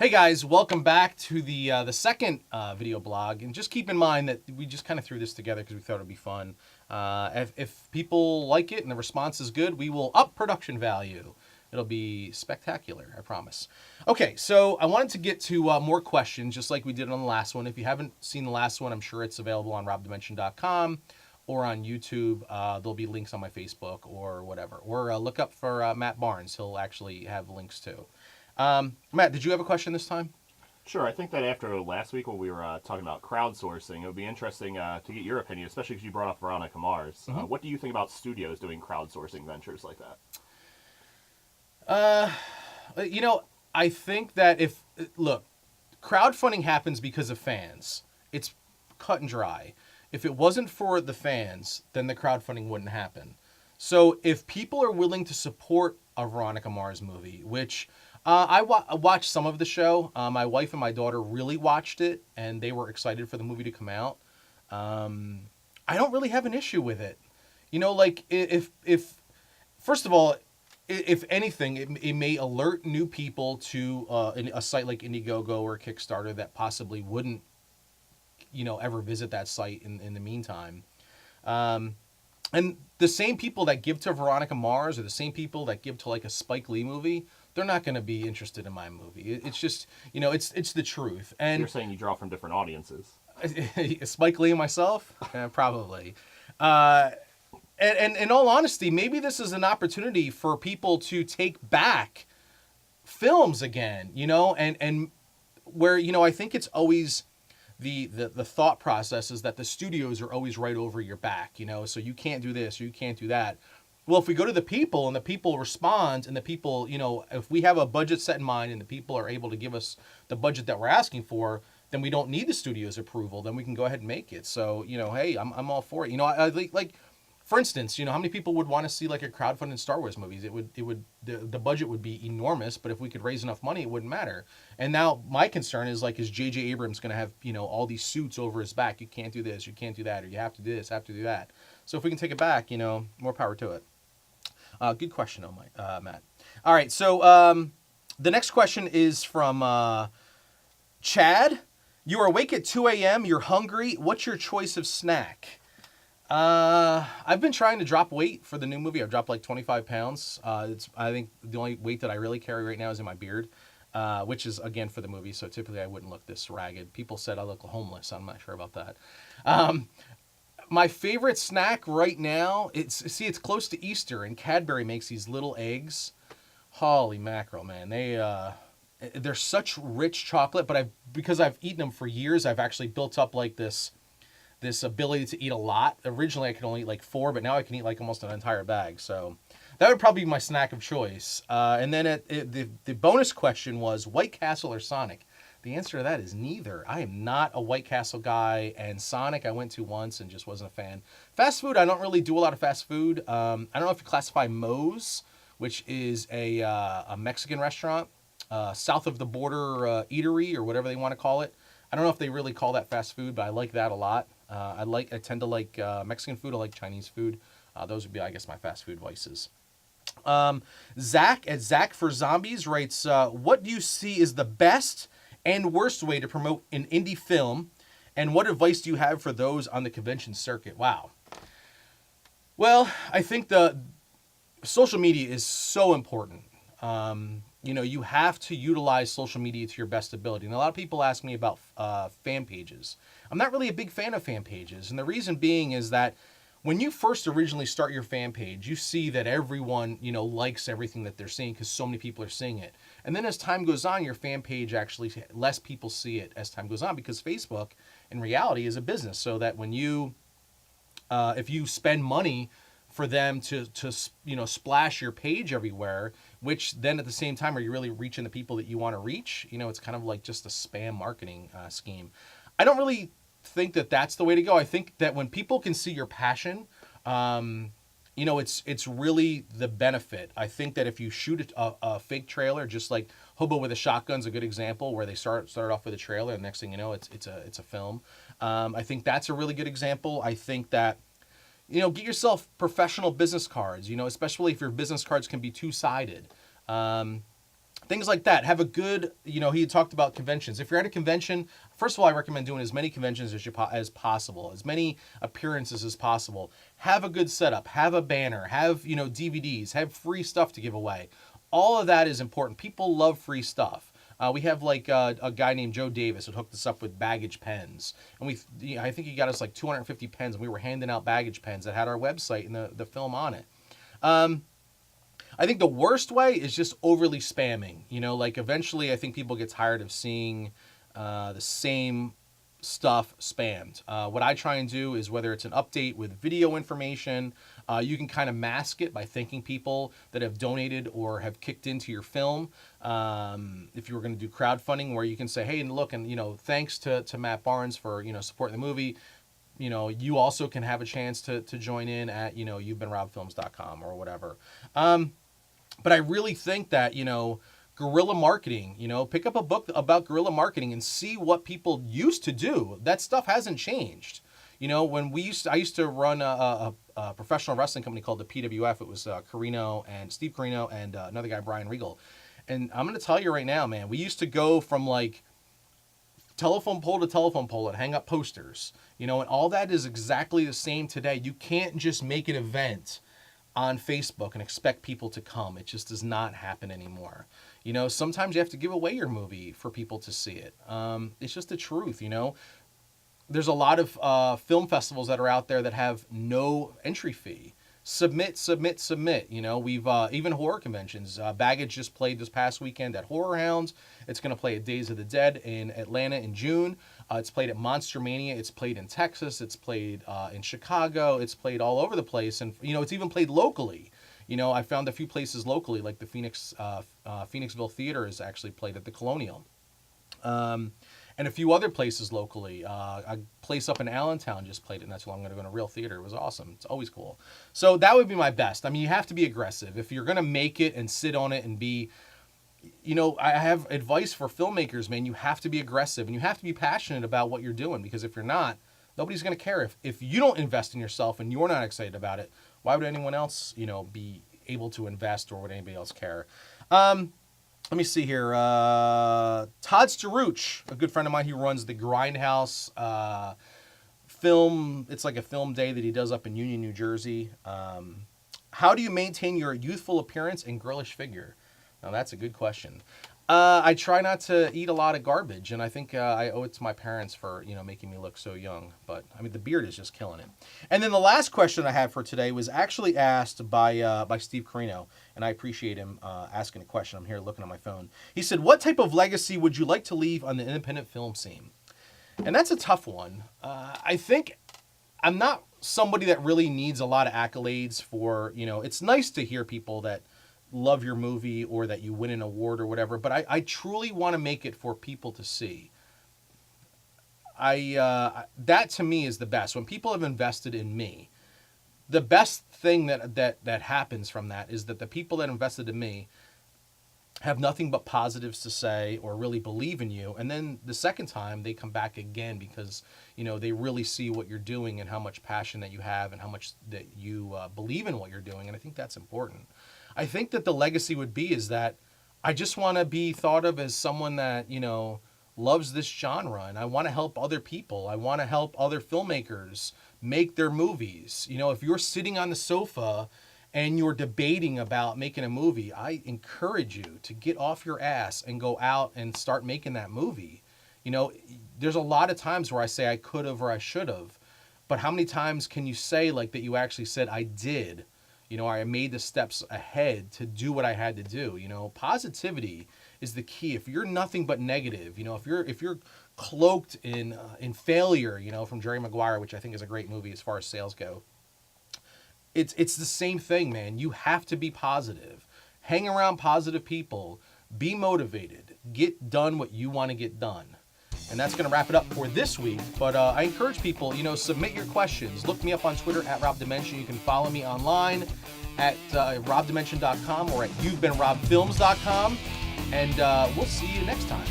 Hey guys, welcome back to the second video blog, and just keep in mind that we just kind of threw this together because we thought it'd be fun. If people like it and the response is good, we will up production value. It'll be spectacular, I promise. Okay, so I wanted to get to more questions, just like we did on the last one. If you haven't seen the last one, I'm sure it's available on robdimension.com or on YouTube. There'll be links on my Facebook or whatever. Or look up for Matt Barnes. He'll actually have links too. Matt, did you have a question this time? Sure. I think that after last week when we were talking about crowdsourcing, it would be interesting to get your opinion, especially because you brought up Veronica Mars. What do you think about studios doing crowdsourcing ventures like that? You know, I think that look, crowdfunding happens because of fans. It's cut and dry. If it wasn't for the fans, then the crowdfunding wouldn't happen. So if people are willing to support a Veronica Mars movie, which I watched some of the show. My wife and my daughter really watched it, and they were excited for the movie to come out. I don't really have an issue with it. You know, like if first of all, if anything, it may alert new people to a site like Indiegogo or Kickstarter that possibly wouldn't, ever visit that site in the meantime. And the same people that give to Veronica Mars are the same people that give to like a Spike Lee movie. They're not going to be interested in my movie. It's just, it's the truth. So And you're saying you draw from different audiences. Spike Lee and myself, probably. Uh, and in all honesty, maybe this is an opportunity for people to take back films again, and where, I think it's always the thought process is that the studios are always right over your back, so you can't do this or you can't do that. Well, if we go to the people and the people respond and the people, if we have a budget set in mind and the people are able to give us the budget that we're asking for, then we don't need the studio's approval. Then we can go ahead and make it. So, hey, I'm all for it. I like, for instance, how many people would want to see like a crowdfunded Star Wars movies? The budget would be enormous, but if we could raise enough money, it wouldn't matter. And now my concern is like, is J.J. Abrams going to have, all these suits over his back? You can't do this, you can't do that, or you have to do this, have to do that. So if we can take it back, more power to it. Good question, Matt. All right, so the next question is from Chad. You are awake at 2 a.m., you're hungry. What's your choice of snack? I've been trying to drop weight for the new movie. I've dropped like 25 pounds. I think the only weight that I really carry right now is in my beard, which is, again, for the movie, so typically I wouldn't look this ragged. People said I look homeless. I'm not sure about that. My favorite snack right now, it's close to Easter, and Cadbury makes these little eggs. Holy mackerel, man. They're such rich chocolate, but because I've eaten them for years, I've actually built up like this ability to eat a lot. Originally, I could only eat like 4, but now I can eat like almost an entire bag. So that would probably be my snack of choice. And then the bonus question was White Castle or Sonic? The answer to that is neither. I am not a White Castle guy, and Sonic I went to once and just wasn't a fan. Fast food, I don't really do a lot of fast food. I don't know if you classify Moe's, which is a Mexican restaurant, south of the border eatery or whatever they want to call it. I don't know if they really call that fast food, but I like that a lot. I tend to like Mexican food. I like Chinese food. Those would be, I guess, my fast food vices. Zach for Zombies writes, what do you see is the best and worst way to promote an indie film, and what advice do you have for those on the convention circuit? Wow. Well, I think the social media is so important. You have to utilize social media to your best ability. And a lot of people ask me about fan pages. I'm not really a big fan of fan pages. And the reason being is that when you first originally start your fan page, you see that everyone, likes everything that they're seeing because so many people are seeing it. And then as time goes on, your fan page actually, less people see it as time goes on because Facebook, in reality, is a business. So that when if you spend money for them to splash your page everywhere, which then at the same time, are you really reaching the people that you want to reach? It's kind of like just a spam marketing scheme. I don't really think that that's the way to go. I think that when people can see your passion, it's really the benefit. I think that if you shoot a fake trailer, just like Hobo with a Shotgun's a good example, where they start off with a trailer, and the next thing you know, it's a film. I think that's a really good example. I think that get yourself professional business cards. Especially if your business cards can be two-sided. Things like that. Have a good, he talked about conventions. If you're at a convention, first of all, I recommend doing as many conventions as possible, as many appearances as possible. Have a good setup. Have a banner. Have, DVDs. Have free stuff to give away. All of that is important. People love free stuff. We have like a guy named Joe Davis who hooked us up with baggage pens. And I think he got us like 250 pens, and we were handing out baggage pens that had our website and the film on it. I think the worst way is just overly spamming. Like eventually I think people get tired of seeing the same stuff spammed. What I try and do is, whether it's an update with video information, you can kind of mask it by thanking people that have donated or have kicked into your film. If you were going to do crowdfunding, where you can say, hey, and look, and thanks to Matt Barnes for supporting the movie. You also can have a chance to join in at you'vebeenrobfilms.com or whatever. But I really think that, guerrilla marketing, pick up a book about guerrilla marketing and see what people used to do. That stuff hasn't changed. When I used to run a professional wrestling company called the PWF. It was Steve Carino and another guy, Brian Regal. And I'm going to tell you right now, man, we used to go from like telephone pole to telephone pole and hang up posters, and all that is exactly the same today. You can't just make an event on Facebook and expect people to come. It just does not happen anymore. Sometimes you have to give away your movie for people to see it. It's just the truth, There's a lot of film festivals that are out there that have no entry fee. Submit. We've even horror conventions. Baggage just played this past weekend at Horror Hounds. It's going to play at Days of the Dead in Atlanta in June. It's played at Monster Mania. It's played in Texas. It's played in Chicago. It's played all over the place. And, it's even played locally. I found a few places locally, like the Phoenixville Theater is actually played at the Colonial. And a few other places locally. A place up in Allentown just played it not too long ago in a real theater. It was awesome. It's always cool. So that would be my best. I mean, you have to be aggressive. If you're going to make it and sit on it and be, I have advice for filmmakers, man. You have to be aggressive and you have to be passionate about what you're doing, because if you're not, nobody's going to care. If you don't invest in yourself and you're not excited about it, why would anyone else, be able to invest, or would anybody else care? Let me see here. Todd Staruch, a good friend of mine, he runs the Grindhouse film. It's like a film day that he does up in Union, New Jersey. How do you maintain your youthful appearance and girlish figure? Now, that's a good question. I try not to eat a lot of garbage, and I think I owe it to my parents for, making me look so young. But, I mean, the beard is just killing it. And then the last question I had for today was actually asked by Steve Carino, and I appreciate him asking a question. I'm here looking at my phone. He said, what type of legacy would you like to leave on the independent film scene? And that's a tough one. I think I'm not somebody that really needs a lot of accolades for, it's nice to hear people that love your movie or that you win an award or whatever, but I truly want to make it for people to see. That to me is the best. When people have invested in me, the best thing that happens from that is that the people that invested in me have nothing but positives to say or really believe in you. And then the second time they come back again because, they really see what you're doing and how much passion that you have and how much that you believe in what you're doing. And I think that's important. I think that the legacy would be is that I just want to be thought of as someone that, loves this genre, and I want to help other people. I want to help other filmmakers make their movies. If you're sitting on the sofa and you're debating about making a movie, I encourage you to get off your ass and go out and start making that movie. There's a lot of times where I say I could have or I should have, but how many times can you say like that you actually said I did? I made the steps ahead to do what I had to do. Positivity is the key. If you're nothing but negative, if you're cloaked in failure, from Jerry Maguire, which I think is a great movie as far as sales go. It's the same thing, man. You have to be positive. Hang around positive people. Be motivated. Get done what you want to get done. And that's going to wrap it up for this week. But I encourage people, submit your questions. Look me up on Twitter at RobDimension. You can follow me online at robdimension.com or at you'vebeenrobfilms.com. And we'll see you next time.